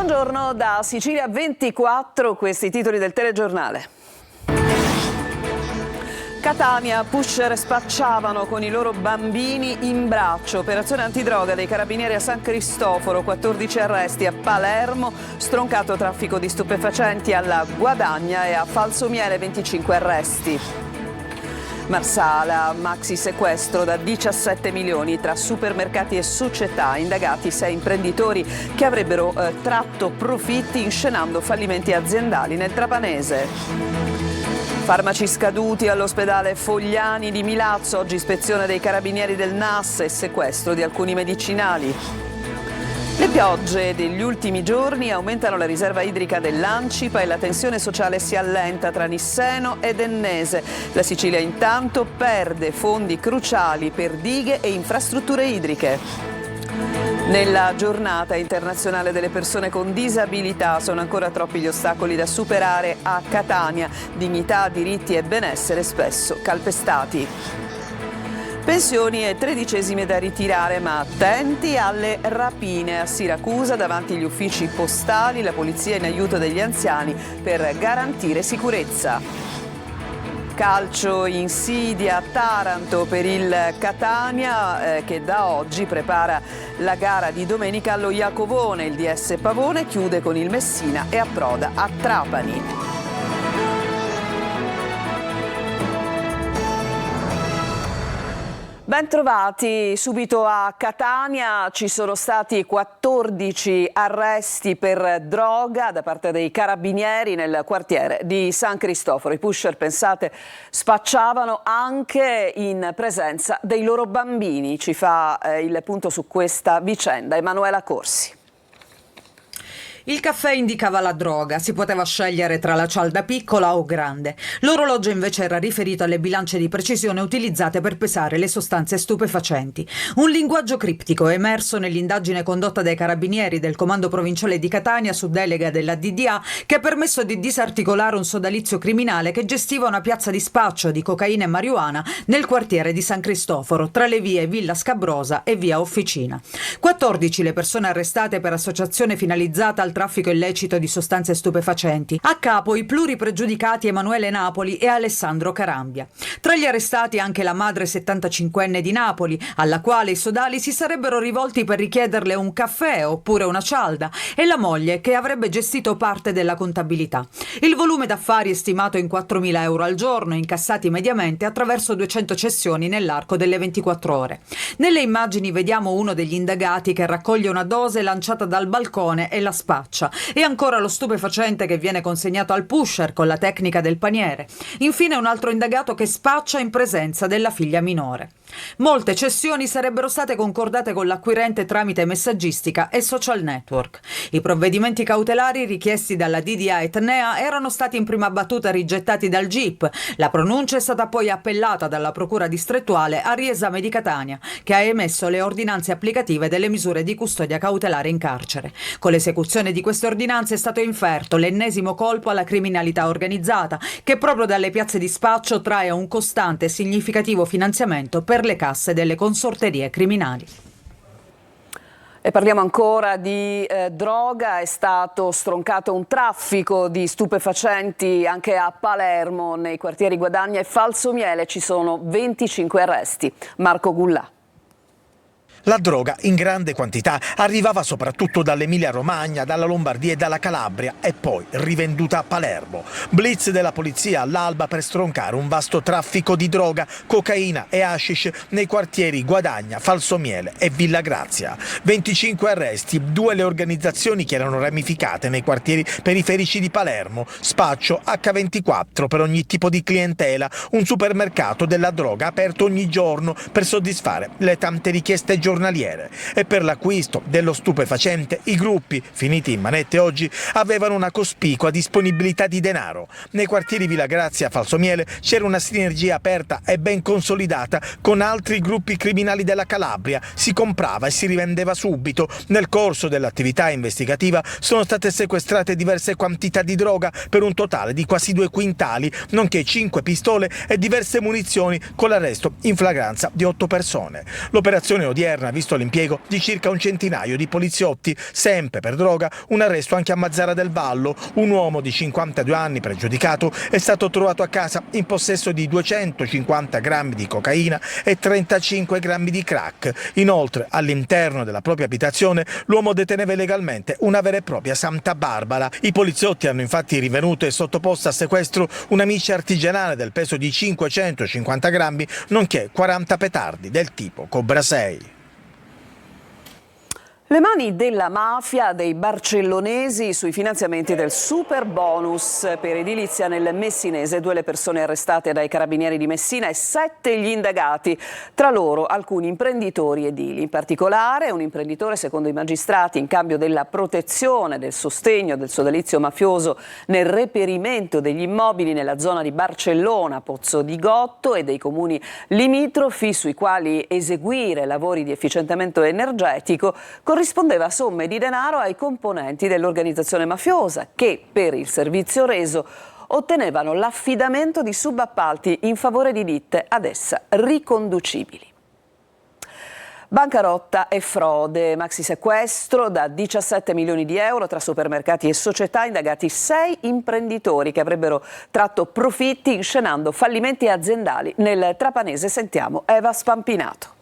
Buongiorno da Sicilia 24, questi titoli del telegiornale. Catania, pusher spacciavano con i loro bambini in braccio. Operazione antidroga dei carabinieri a San Cristoforo, 14 arresti. A Palermo, stroncato traffico di stupefacenti. Alla Guadagna e a Falsomiele, 25 arresti. Marsala, maxi sequestro da 17 milioni tra supermercati e società. Indagati 6 imprenditori che avrebbero tratto profitti inscenando fallimenti aziendali nel trapanese. Farmaci scaduti all'ospedale Fogliani di Milazzo, oggi ispezione dei carabinieri del NAS e sequestro di alcuni medicinali. Le piogge degli ultimi giorni aumentano la riserva idrica dell'Ancipa e la tensione sociale si allenta tra Nisseno ed Ennese. La Sicilia intanto perde fondi cruciali per dighe e infrastrutture idriche. Nella giornata internazionale delle persone con disabilità sono ancora troppi gli ostacoli da superare a Catania. Dignità, diritti e benessere spesso calpestati. Pensioni e tredicesime da ritirare, ma attenti alle rapine. A Siracusa, davanti agli uffici postali, la polizia in aiuto degli anziani per garantire sicurezza. Calcio insidia Taranto per il Catania che da oggi prepara la gara di domenica allo Iacovone. Il DS Pavone chiude con il Messina e approda a Trapani. Ben trovati, subito a Catania ci sono stati 14 arresti per droga da parte dei carabinieri nel quartiere di San Cristoforo. I pusher, pensate, spacciavano anche in presenza dei loro bambini. Ci fa il punto su questa vicenda Emanuela Corsi. Il caffè indicava la droga, si poteva scegliere tra la cialda piccola o grande. L'orologio invece era riferito alle bilance di precisione utilizzate per pesare le sostanze stupefacenti. Un linguaggio criptico è emerso nell'indagine condotta dai carabinieri del Comando Provinciale di Catania su delega della DDA, che ha permesso di disarticolare un sodalizio criminale che gestiva una piazza di spaccio di cocaina e marijuana nel quartiere di San Cristoforo, tra le vie Villa Scabrosa e Via Officina. 14 le persone arrestate per associazione finalizzata al traffico illecito di sostanze stupefacenti. A capo i pluripregiudicati Emanuele Napoli e Alessandro Carambia. Tra gli arrestati anche la madre 75enne di Napoli, alla quale i sodali si sarebbero rivolti per richiederle un caffè oppure una cialda, e la moglie che avrebbe gestito parte della contabilità. Il volume d'affari è stimato in 4.000 euro al giorno, incassati mediamente attraverso 200 cessioni nell'arco delle 24 ore. Nelle immagini vediamo uno degli indagati che raccoglie una dose lanciata dal balcone e la spaccia. E ancora lo stupefacente che viene consegnato al pusher con la tecnica del paniere. Infine un altro indagato che spaccia in presenza della figlia minore. Molte cessioni sarebbero state concordate con l'acquirente tramite messaggistica e social network. I provvedimenti cautelari richiesti dalla DDA Etnea erano stati in prima battuta rigettati dal GIP. La pronuncia è stata poi appellata dalla Procura distrettuale a riesame di Catania, che ha emesso le ordinanze applicative delle misure di custodia cautelare in carcere. Con l'esecuzione di queste ordinanze è stato inferto l'ennesimo colpo alla criminalità organizzata, che proprio dalle piazze di spaccio trae un costante e significativo finanziamento per le casse delle consorterie criminali. E parliamo ancora di droga. È stato stroncato un traffico di stupefacenti anche a Palermo, nei quartieri Guadagna e Falsomiele. Ci sono 25 arresti. Marco Gullà. La droga in grande quantità arrivava soprattutto dall'Emilia-Romagna, dalla Lombardia e dalla Calabria e poi rivenduta a Palermo. Blitz della polizia all'alba per stroncare un vasto traffico di droga, cocaina e hashish nei quartieri Guadagna, Falsomiele e Villa Grazia. 25 arresti, 2 le organizzazioni che erano ramificate nei quartieri periferici di Palermo. Spaccio H24 per ogni tipo di clientela, un supermercato della droga aperto ogni giorno per soddisfare le tante richieste giornaliere. E per l'acquisto dello stupefacente i gruppi, finiti in manette oggi, avevano una cospicua disponibilità di denaro. Nei quartieri Villa Grazia e Falsomiele c'era una sinergia aperta e ben consolidata con altri gruppi criminali della Calabria. Si comprava e si rivendeva subito. Nel corso dell'attività investigativa sono state sequestrate diverse quantità di droga per un totale di quasi 2 quintali, nonché 5 pistole e diverse munizioni, con l'arresto in flagranza di 8 persone. L'operazione odierna notturna ha visto l'impiego di circa un centinaio di poliziotti, sempre per droga. Un arresto anche a Mazara del Vallo. Un uomo di 52 anni pregiudicato è stato trovato a casa in possesso di 250 grammi di cocaina e 35 grammi di crack. Inoltre, all'interno della propria abitazione, l'uomo deteneva illegalmente una vera e propria Santa Barbara. I poliziotti hanno infatti rinvenuto e sottoposto a sequestro una miccia artigianale del peso di 550 grammi, nonché 40 petardi del tipo Cobra 6. Le mani della mafia dei barcellonesi sui finanziamenti del super bonus per edilizia nel Messinese. 2 le persone arrestate dai carabinieri di Messina e 7 gli indagati, tra loro alcuni imprenditori edili. In particolare un imprenditore, secondo i magistrati, in cambio della protezione, del sostegno del sodalizio mafioso nel reperimento degli immobili nella zona di Barcellona, Pozzo di Gotto e dei comuni limitrofi sui quali eseguire lavori di efficientamento energetico, corrispondeva somme di denaro ai componenti dell'organizzazione mafiosa che, per il servizio reso, ottenevano l'affidamento di subappalti in favore di ditte ad essa riconducibili. Bancarotta e frode, maxi sequestro da 17 milioni di euro tra supermercati e società, indagati 6 imprenditori che avrebbero tratto profitti inscenando fallimenti aziendali. Nel trapanese sentiamo Eva Spampinato.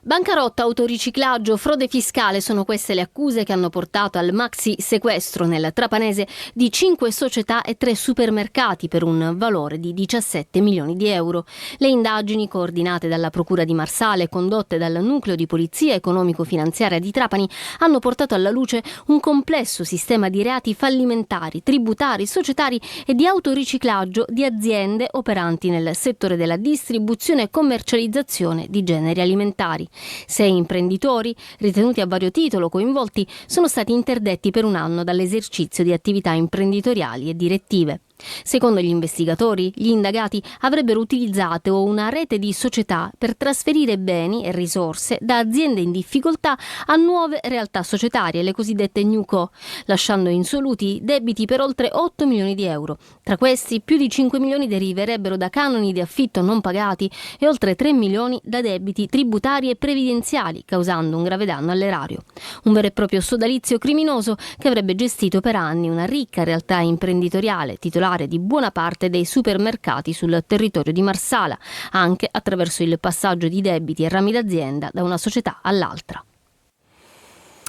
Bancarotta, autoriciclaggio, frode fiscale sono queste le accuse che hanno portato al maxi sequestro nel trapanese di 5 società e 3 supermercati per un valore di 17 milioni di euro. Le indagini, coordinate dalla Procura di Marsala e condotte dal Nucleo di Polizia Economico-Finanziaria di Trapani, hanno portato alla luce un complesso sistema di reati fallimentari, tributari, societari e di autoriciclaggio di aziende operanti nel settore della distribuzione e commercializzazione di generi alimentari. 6 imprenditori, ritenuti a vario titolo coinvolti, sono stati interdetti per un anno dall'esercizio di attività imprenditoriali e direttive. Secondo gli investigatori, gli indagati avrebbero utilizzato una rete di società per trasferire beni e risorse da aziende in difficoltà a nuove realtà societarie, le cosiddette NewCo, lasciando insoluti debiti per oltre 8 milioni di euro. Tra questi, più di 5 milioni deriverebbero da canoni di affitto non pagati e oltre 3 milioni da debiti tributari e previdenziali, causando un grave danno all'erario. Un vero e proprio sodalizio criminoso che avrebbe gestito per anni una ricca realtà imprenditoriale, titolare di buona parte dei supermercati sul territorio di Marsala, anche attraverso il passaggio di debiti e rami d'azienda da una società all'altra.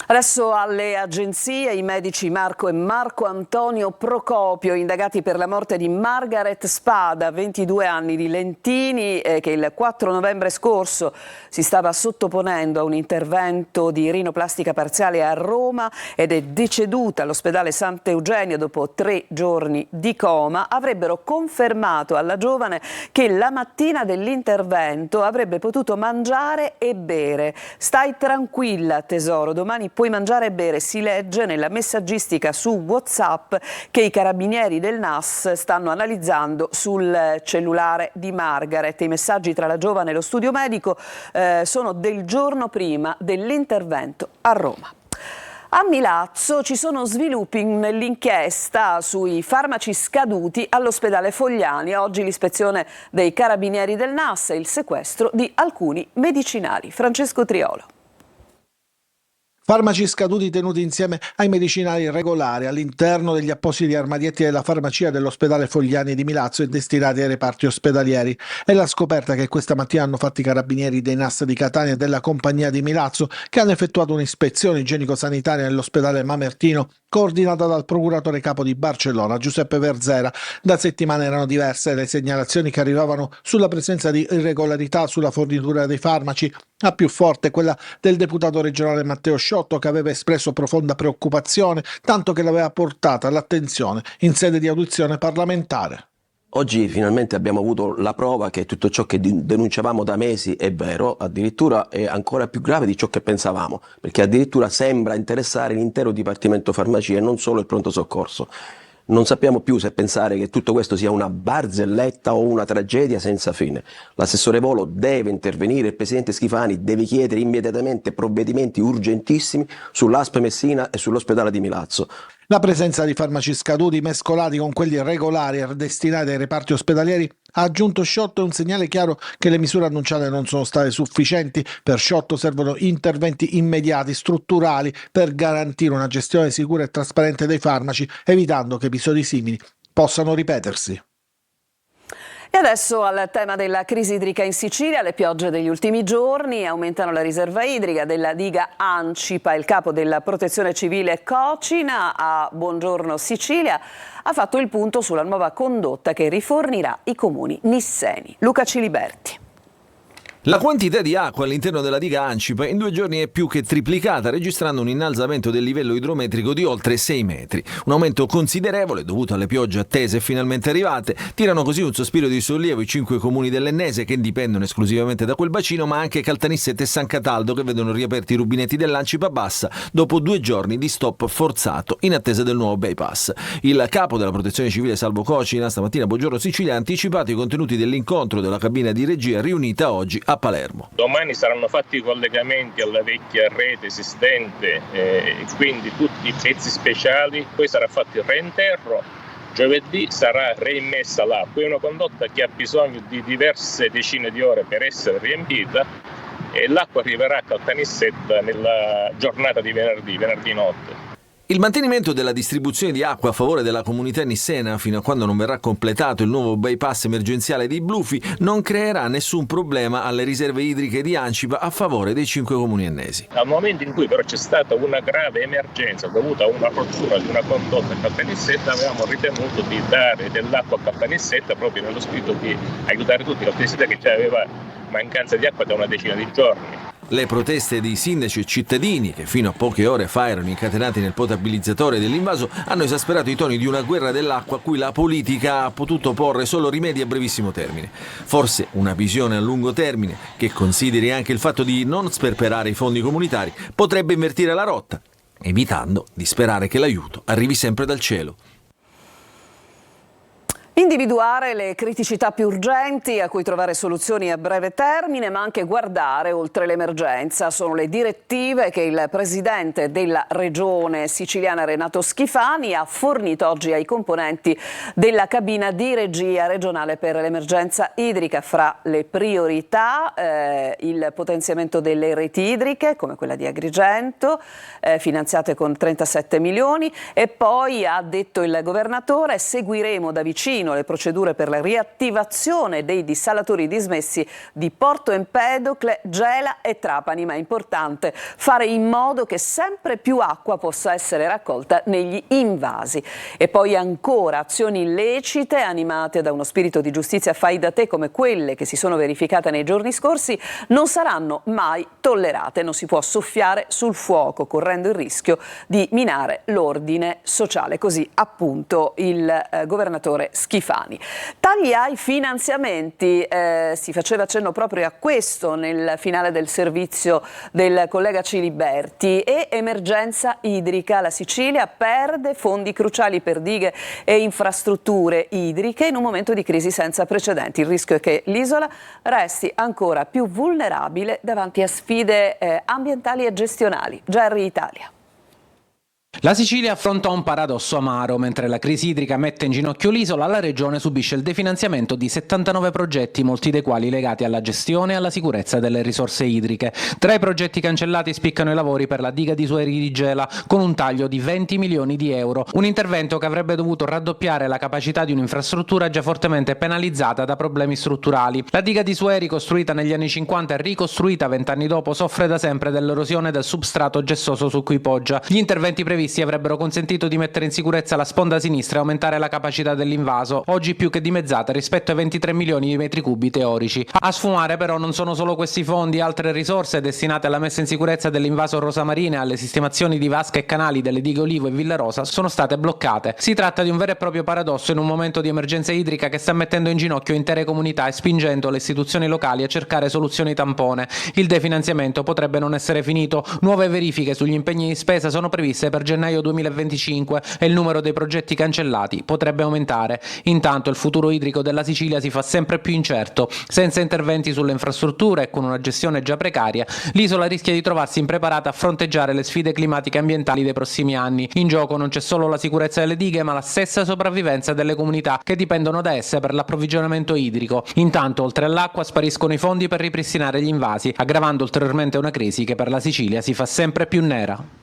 Adesso alle agenzie, i medici Marco e Marco Antonio Procopio, indagati per la morte di Margaret Spada, 22 anni, di Lentini, che il 4 novembre scorso si stava sottoponendo a un intervento di rinoplastica parziale a Roma ed è deceduta all'ospedale Sant'Eugenio dopo 3 giorni di coma, avrebbero confermato alla giovane che la mattina dell'intervento avrebbe potuto mangiare e bere. Stai tranquilla, tesoro, domani puoi mangiare e bere, si legge nella messaggistica su WhatsApp che i carabinieri del NAS stanno analizzando sul cellulare di Margaret. I messaggi tra la giovane e lo studio medico sono del giorno prima dell'intervento a Roma. A Milazzo ci sono sviluppi nell'inchiesta sui farmaci scaduti all'ospedale Fogliani. Oggi l'ispezione dei carabinieri del NAS e il sequestro di alcuni medicinali. Francesco Triolo. Farmaci scaduti tenuti insieme ai medicinali regolari all'interno degli appositi armadietti della farmacia dell'ospedale Fogliani di Milazzo e destinati ai reparti ospedalieri. È la scoperta che questa mattina hanno fatto i carabinieri dei NAS di Catania e della compagnia di Milazzo, che hanno effettuato un'ispezione igienico-sanitaria nell'ospedale Mamertino, coordinata dal procuratore capo di Barcellona, Giuseppe Verzera. Da settimane erano diverse le segnalazioni che arrivavano sulla presenza di irregolarità sulla fornitura dei farmaci, a più forte quella del deputato regionale Matteo Sciotto, che aveva espresso profonda preoccupazione, tanto che l'aveva portata all'attenzione in sede di audizione parlamentare. Oggi finalmente abbiamo avuto la prova che tutto ciò che denunciavamo da mesi è vero, addirittura è ancora più grave di ciò che pensavamo, perché addirittura sembra interessare l'intero Dipartimento Farmacia e non solo il pronto soccorso. Non sappiamo più se pensare che tutto questo sia una barzelletta o una tragedia senza fine. L'assessore Volo deve intervenire, il presidente Schifani deve chiedere immediatamente provvedimenti urgentissimi sull'ASP Messina e sull'ospedale di Milazzo. La presenza di farmaci scaduti mescolati con quelli regolari e destinati ai reparti ospedalieri ha aggiunto Sciotto un segnale chiaro che le misure annunciate non sono state sufficienti. Per Sciotto servono interventi immediati, strutturali, per garantire una gestione sicura e trasparente dei farmaci, evitando che episodi simili possano ripetersi. E adesso al tema della crisi idrica in Sicilia. Le piogge degli ultimi giorni aumentano la riserva idrica della diga Ancipa. Il capo della Protezione Civile Cocina a Buongiorno Sicilia ha fatto il punto sulla nuova condotta che rifornirà i comuni nisseni. Luca Ciliberti. La quantità di acqua all'interno della diga Ancipa in 2 giorni è più che triplicata, registrando un innalzamento del livello idrometrico di oltre 6 metri. Un aumento considerevole dovuto alle piogge attese e finalmente arrivate. Tirano così un sospiro di sollievo i 5 comuni dell'Ennese che dipendono esclusivamente da quel bacino, ma anche Caltanissette e San Cataldo che vedono riaperti i rubinetti dell'Ancipa Bassa dopo 2 giorni di stop forzato in attesa del nuovo bypass. Il capo della Protezione Civile Salvo Cocina stamattina a Buongiorno Sicilia ha anticipato i contenuti dell'incontro della cabina di regia riunita oggi a Palermo. Domani saranno fatti i collegamenti alla vecchia rete esistente, quindi tutti i pezzi speciali, poi sarà fatto il reinterro, giovedì sarà reimmessa l'acqua. È una condotta che ha bisogno di diverse decine di ore per essere riempita e l'acqua arriverà a Caltanissetta nella giornata di venerdì notte. Il mantenimento della distribuzione di acqua a favore della comunità nissena fino a quando non verrà completato il nuovo bypass emergenziale dei Blufi non creerà nessun problema alle riserve idriche di Ancipa a favore dei 5 comuni ennesi. Al momento in cui però c'è stata una grave emergenza dovuta a una rottura di una condotta a Caltanissetta, avevamo ritenuto di dare dell'acqua a Caltanissetta proprio nello spirito di aiutare tutti. Caltanissetta che già aveva mancanza di acqua da una decina di giorni. Le proteste di sindaci e cittadini, che fino a poche ore fa erano incatenati nel potabilizzatore dell'invaso, hanno esasperato i toni di una guerra dell'acqua a cui la politica ha potuto porre solo rimedi a brevissimo termine. Forse una visione a lungo termine, che consideri anche il fatto di non sperperare i fondi comunitari, potrebbe invertire la rotta, evitando di sperare che l'aiuto arrivi sempre dal cielo. Individuare le criticità più urgenti a cui trovare soluzioni a breve termine, ma anche guardare oltre l'emergenza. Sono le direttive che il presidente della regione siciliana Renato Schifani ha fornito oggi ai componenti della cabina di regia regionale per l'emergenza idrica. Fra le priorità il potenziamento delle reti idriche, come quella di Agrigento, finanziate con 37 milioni, e poi ha detto il governatore: seguiremo da vicino le procedure per la riattivazione dei dissalatori dismessi di Porto Empedocle, Gela e Trapani, ma è importante fare in modo che sempre più acqua possa essere raccolta negli invasi. E poi ancora azioni illecite animate da uno spirito di giustizia fai da te come quelle che si sono verificate nei giorni scorsi non saranno mai tollerate. Non si può soffiare sul fuoco correndo il rischio di minare l'ordine sociale, così appunto il governatore Schifani. Tagli ai finanziamenti, si faceva cenno proprio a questo nel finale del servizio del collega Ciliberti. E emergenza idrica, la Sicilia perde fondi cruciali per dighe e infrastrutture idriche in un momento di crisi senza precedenti. Il rischio è che l'isola resti ancora più vulnerabile davanti a sfide ambientali e gestionali. Gerry Italia. La Sicilia affronta un paradosso amaro. Mentre la crisi idrica mette in ginocchio l'isola, la regione subisce il definanziamento di 79 progetti, molti dei quali legati alla gestione e alla sicurezza delle risorse idriche. Tra i progetti cancellati spiccano i lavori per la diga di Sueri di Gela, con un taglio di 20 milioni di euro. Un intervento che avrebbe dovuto raddoppiare la capacità di un'infrastruttura già fortemente penalizzata da problemi strutturali. La diga di Sueri, costruita negli anni 50 e ricostruita 20 anni dopo, soffre da sempre dell'erosione del substrato gessoso su cui poggia. Gli interventi previsti avrebbero consentito di mettere in sicurezza la sponda sinistra e aumentare la capacità dell'invaso, oggi più che dimezzata rispetto ai 23 milioni di metri cubi teorici. A sfumare però non sono solo questi fondi. Altre risorse destinate alla messa in sicurezza dell'invaso Rosa Marina e alle sistemazioni di vasche e canali delle dighe Olivo e Villa Rosa sono state bloccate. Si tratta di un vero e proprio paradosso in un momento di emergenza idrica che sta mettendo in ginocchio intere comunità e spingendo le istituzioni locali a cercare soluzioni tampone. Il definanziamento potrebbe non essere finito. Nuove verifiche sugli impegni di spesa sono previste per gennaio 2025 e il numero dei progetti cancellati potrebbe aumentare. Intanto il futuro idrico della Sicilia si fa sempre più incerto. Senza interventi sulle infrastrutture e con una gestione già precaria, l'isola rischia di trovarsi impreparata a fronteggiare le sfide climatiche e ambientali dei prossimi anni. In gioco non c'è solo la sicurezza delle dighe, ma la stessa sopravvivenza delle comunità che dipendono da esse per l'approvvigionamento idrico. Intanto, oltre all'acqua, spariscono i fondi per ripristinare gli invasi, aggravando ulteriormente una crisi che per la Sicilia si fa sempre più nera.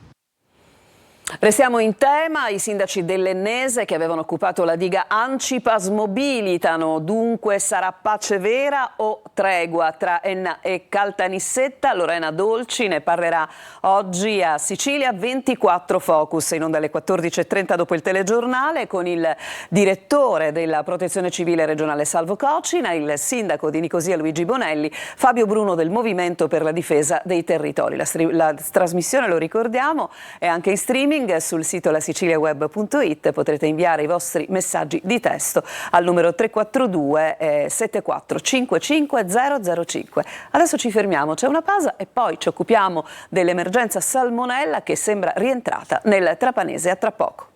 Restiamo in tema, i sindaci dell'Ennese che avevano occupato la diga Ancipa smobilitano, dunque sarà pace vera o tregua tra Enna e Caltanissetta? Lorena Dolci ne parlerà oggi a Sicilia 24 Focus, in onda alle 14.30 dopo il telegiornale, con il direttore della Protezione Civile regionale Salvo Cocina, il sindaco di Nicosia Luigi Bonelli, Fabio Bruno del Movimento per la Difesa dei Territori. La trasmissione, lo ricordiamo, è anche in streaming sul sito lasiciliaweb.it. Potrete inviare i vostri messaggi di testo al numero 342 74 55 005. Adesso ci fermiamo, c'è una pausa e poi ci occupiamo dell'emergenza salmonella che sembra rientrata nel Trapanese. A tra poco.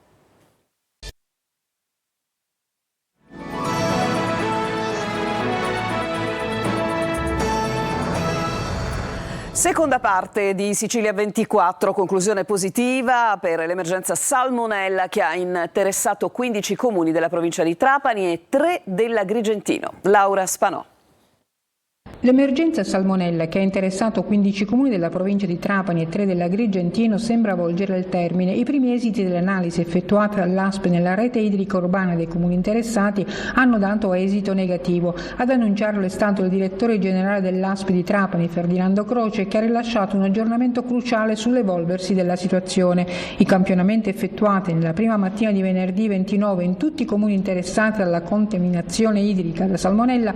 Seconda parte di Sicilia 24, conclusione positiva per l'emergenza salmonella che ha interessato 15 comuni della provincia di Trapani e 3 dell'Agrigentino. Laura Spanò. L'emergenza salmonella, che ha interessato 15 comuni della provincia di Trapani e 3 dell'Agrigentino, sembra volgere al termine. I primi esiti dell'analisi effettuata dall'ASP nella rete idrica urbana dei comuni interessati hanno dato esito negativo. Ad annunciarlo è stato il direttore generale dell'ASP di Trapani, Ferdinando Croce, che ha rilasciato un aggiornamento cruciale sull'evolversi della situazione. I campionamenti effettuati nella prima mattina di venerdì 29 in tutti i comuni interessati dalla contaminazione idrica da salmonella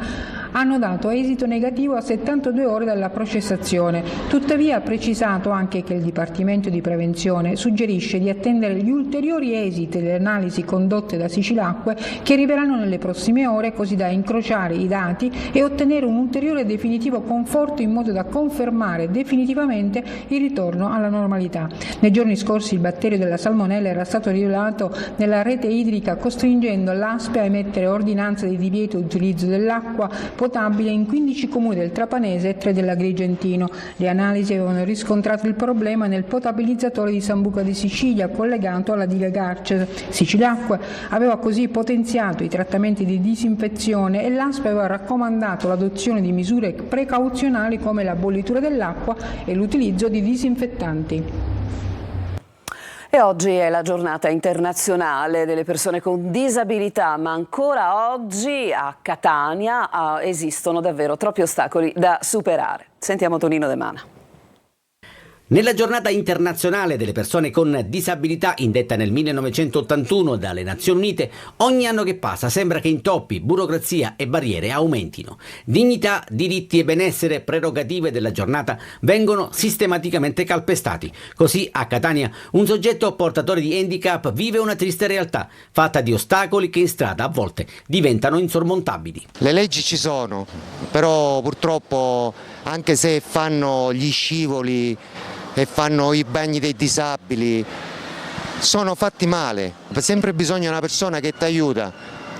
hanno dato esito negativo a 72 ore dalla processazione. Tuttavia ha precisato anche che il Dipartimento di Prevenzione suggerisce di attendere gli ulteriori esiti delle analisi condotte da Sicilacque che arriveranno nelle prossime ore, così da incrociare i dati e ottenere un ulteriore definitivo conforto in modo da confermare definitivamente il ritorno alla normalità. Nei giorni scorsi il batterio della salmonella era stato rilevato nella rete idrica, costringendo l'ASPE a emettere ordinanza di divieto di utilizzo dell'acqua potabile in 15 comuni del Trapanese e 3 dell'Agrigentino. Le analisi avevano riscontrato il problema nel potabilizzatore di Sambuca di Sicilia collegato alla diga Garces. Sicilacque aveva così potenziato i trattamenti di disinfezione e l'ASP aveva raccomandato l'adozione di misure precauzionali come la bollitura dell'acqua e l'utilizzo di disinfettanti. E oggi è la giornata internazionale delle persone con disabilità, ma ancora oggi a Catania esistono davvero troppi ostacoli da superare. Sentiamo Tonino De Mana. Nella giornata internazionale delle persone con disabilità, indetta nel 1981 dalle Nazioni Unite, ogni anno che passa sembra che intoppi, burocrazia e barriere aumentino. Dignità, diritti e benessere, prerogative della giornata, vengono sistematicamente calpestati. Così a Catania un soggetto portatore di handicap vive una triste realtà, fatta di ostacoli che in strada a volte diventano insormontabili. Le leggi ci sono, però purtroppo anche se fanno gli scivoli e fanno i bagni dei disabili, sono fatti male. C'è sempre bisogno di una persona che ti aiuta,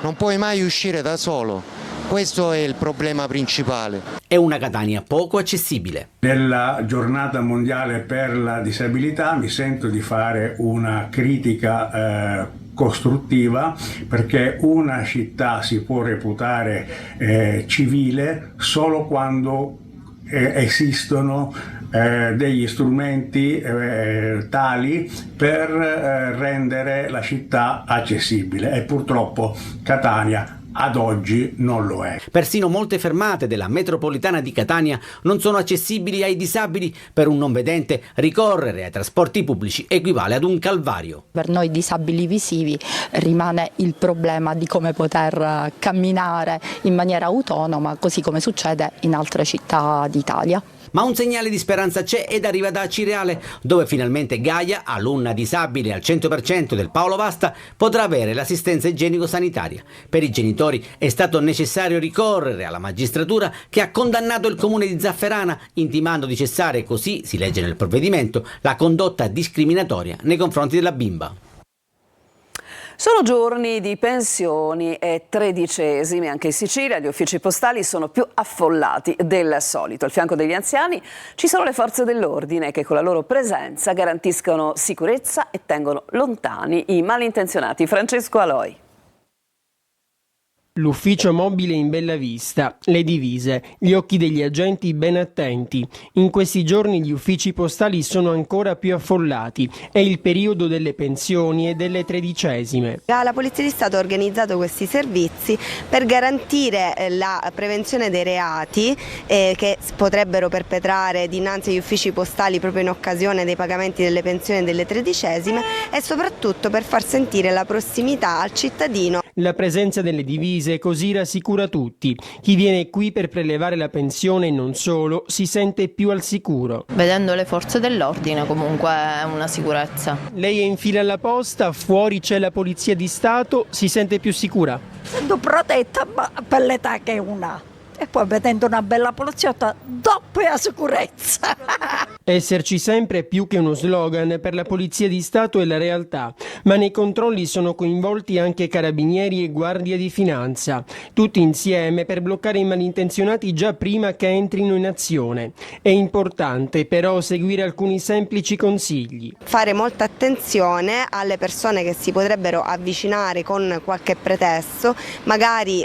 non puoi mai uscire da solo. Questo è il problema principale. È una Catania poco accessibile. Nella giornata mondiale per la disabilità mi sento di fare una critica costruttiva, perché una città si può reputare civile solo quando esistono degli strumenti tali per rendere la città accessibile, e purtroppo Catania ad oggi non lo è. Persino molte fermate della metropolitana di Catania non sono accessibili ai disabili. Per un non vedente ricorrere ai trasporti pubblici equivale ad un calvario. Per noi disabili visivi rimane il problema di come poter camminare in maniera autonoma, così come succede in altre città d'Italia. Ma un segnale di speranza c'è ed arriva da Cireale, dove finalmente Gaia, alunna disabile al 100% del Paolo Vasta, potrà avere l'assistenza igienico-sanitaria. Per i genitori sostenitori è stato necessario ricorrere alla magistratura, che ha condannato il comune di Zafferana, intimando di cessare, così si legge nel provvedimento, la condotta discriminatoria nei confronti della bimba. Sono giorni di pensioni e tredicesimi. Anche in Sicilia gli uffici postali sono più affollati del solito. Al fianco degli anziani ci sono le forze dell'ordine che con la loro presenza garantiscono sicurezza e tengono lontani i malintenzionati. Francesco Aloi. L'ufficio mobile in bella vista, le divise, gli occhi degli agenti ben attenti. In questi giorni gli uffici postali sono ancora più affollati. È il periodo delle pensioni e delle tredicesime. La Polizia di Stato ha organizzato questi servizi per garantire la prevenzione dei reati che potrebbero perpetrare dinanzi agli uffici postali proprio in occasione dei pagamenti delle pensioni delle tredicesime, e soprattutto per far sentire la prossimità al cittadino. La presenza delle divise così rassicura tutti. Chi viene qui per prelevare la pensione e non solo si sente più al sicuro. Vedendo le forze dell'ordine comunque è una sicurezza. Lei è in fila alla posta, fuori c'è la Polizia di Stato, si sente più sicura? Sento protetta, ma per l'età che una. E poi vedendo una bella poliziotta, doppia sicurezza. Esserci sempre più che uno slogan, per la Polizia di Stato è la realtà, ma nei controlli sono coinvolti anche carabinieri e guardia di finanza, tutti insieme per bloccare i malintenzionati già prima che entrino in azione. È importante però seguire alcuni semplici consigli. Fare molta attenzione alle persone che si potrebbero avvicinare con qualche pretesto, magari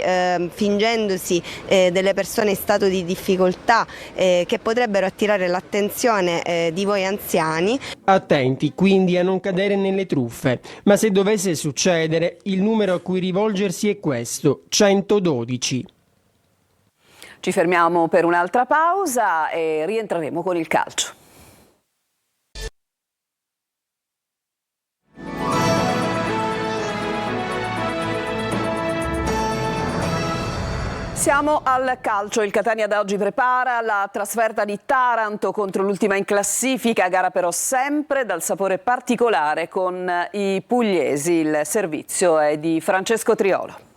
fingendosi delle persone in stato di difficoltà che potrebbero attirare l'attenzione di voi anziani. Attenti quindi a non cadere nelle truffe, ma se dovesse succedere il numero a cui rivolgersi è questo, 112. Ci fermiamo per un'altra pausa e rientreremo con il calcio. Siamo al calcio. Il Catania da oggi prepara la trasferta di Taranto contro l'ultima in classifica, gara però sempre dal sapore particolare con i pugliesi. Il servizio è di Francesco Triolo.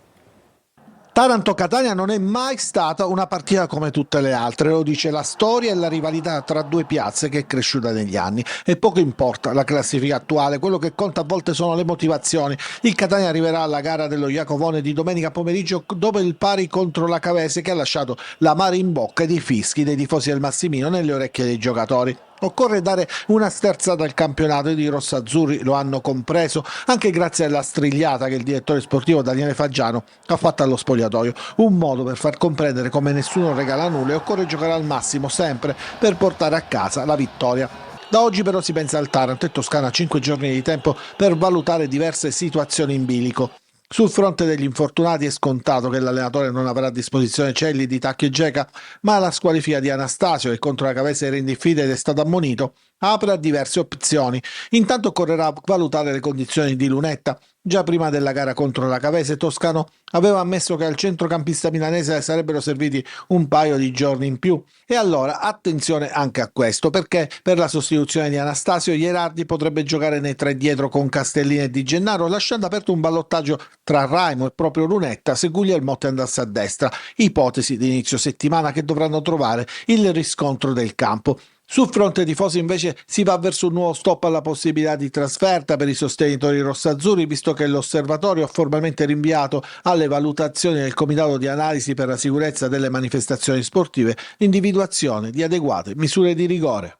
Taranto-Catania non è mai stata una partita come tutte le altre, lo dice la storia e la rivalità tra due piazze che è cresciuta negli anni, e poco importa la classifica attuale, quello che conta a volte sono le motivazioni. Il Catania arriverà alla gara dello Iacovone di domenica pomeriggio dopo il pari contro la Cavese, che ha lasciato l'amaro in bocca ed i fischi dei tifosi del Massimino nelle orecchie dei giocatori. Occorre dare una sterzata al campionato ed i rossazzurri lo hanno compreso, anche grazie alla strigliata che il direttore sportivo Daniele Faggiano ha fatto allo spogliatoio. Un modo per far comprendere come nessuno regala nulla e occorre giocare al massimo sempre per portare a casa la vittoria. Da oggi però si pensa al Taranto e Toscana, 5 giorni di tempo per valutare diverse situazioni in bilico. Sul fronte degli infortunati è scontato che l'allenatore non avrà a disposizione Celli, Di Tacchi e Geca, ma la squalifica di Anastasio, che contro la Cavese era in diffida ed è stato ammonito, apre a diverse opzioni. Intanto occorrerà valutare le condizioni di Lunetta. Già prima della gara contro la Cavese, Toscano aveva ammesso che al centrocampista milanese sarebbero serviti un paio di giorni in più. E allora attenzione anche a questo, perché per la sostituzione di Anastasio Ierardi potrebbe giocare nei tre dietro con Castellini e Di Gennaro, lasciando aperto un ballottaggio tra Raimo e proprio Lunetta se Guglielmotti andasse a destra, ipotesi di inizio settimana che dovranno trovare il riscontro del campo. Sul fronte tifosi invece si va verso un nuovo stop alla possibilità di trasferta per i sostenitori rossazzurri, visto che l'osservatorio ha formalmente rinviato alle valutazioni del Comitato di Analisi per la Sicurezza delle Manifestazioni Sportive l'individuazione di adeguate misure di rigore.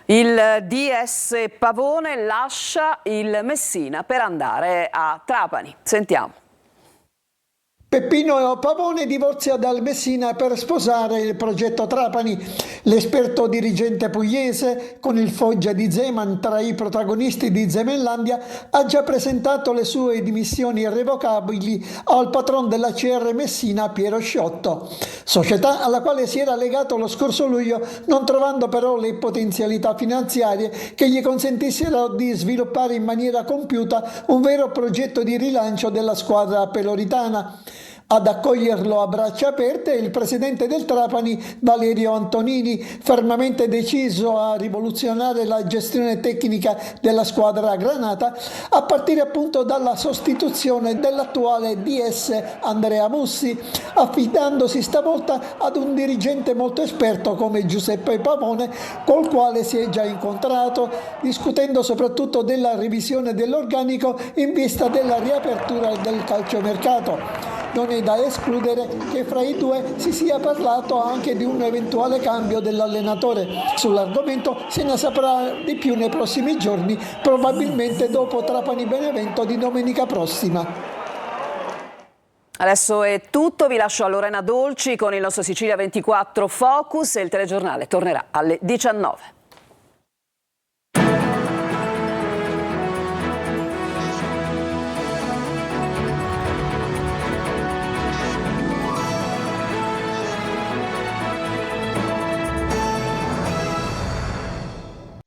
Il DS Pavone lascia il Messina per andare a Trapani. Sentiamo. Peppino Pavone divorzia dal Messina per sposare il progetto Trapani. L'esperto dirigente pugliese, con il Foggia di Zeman tra i protagonisti di Zemenlandia, ha già presentato le sue dimissioni irrevocabili al patron della CR Messina, Piero Sciotto, società alla quale si era legato lo scorso luglio, non trovando però le potenzialità finanziarie che gli consentissero di sviluppare in maniera compiuta un vero progetto di rilancio della squadra peloritana. Ad accoglierlo a braccia aperte il presidente del Trapani, Valerio Antonini, fermamente deciso a rivoluzionare la gestione tecnica della squadra granata, a partire appunto dalla sostituzione dell'attuale DS Andrea Mussi, affidandosi stavolta ad un dirigente molto esperto come Giuseppe Pavone, col quale si è già incontrato, discutendo soprattutto della revisione dell'organico in vista della riapertura del calciomercato. Non è da escludere che fra i due si sia parlato anche di un eventuale cambio dell'allenatore. Sull'argomento se ne saprà di più nei prossimi giorni, probabilmente dopo Trapani-Benevento di domenica prossima. Adesso è tutto, vi lascio a Lorena Dolci con il nostro Sicilia 24 Focus e il telegiornale tornerà alle 19.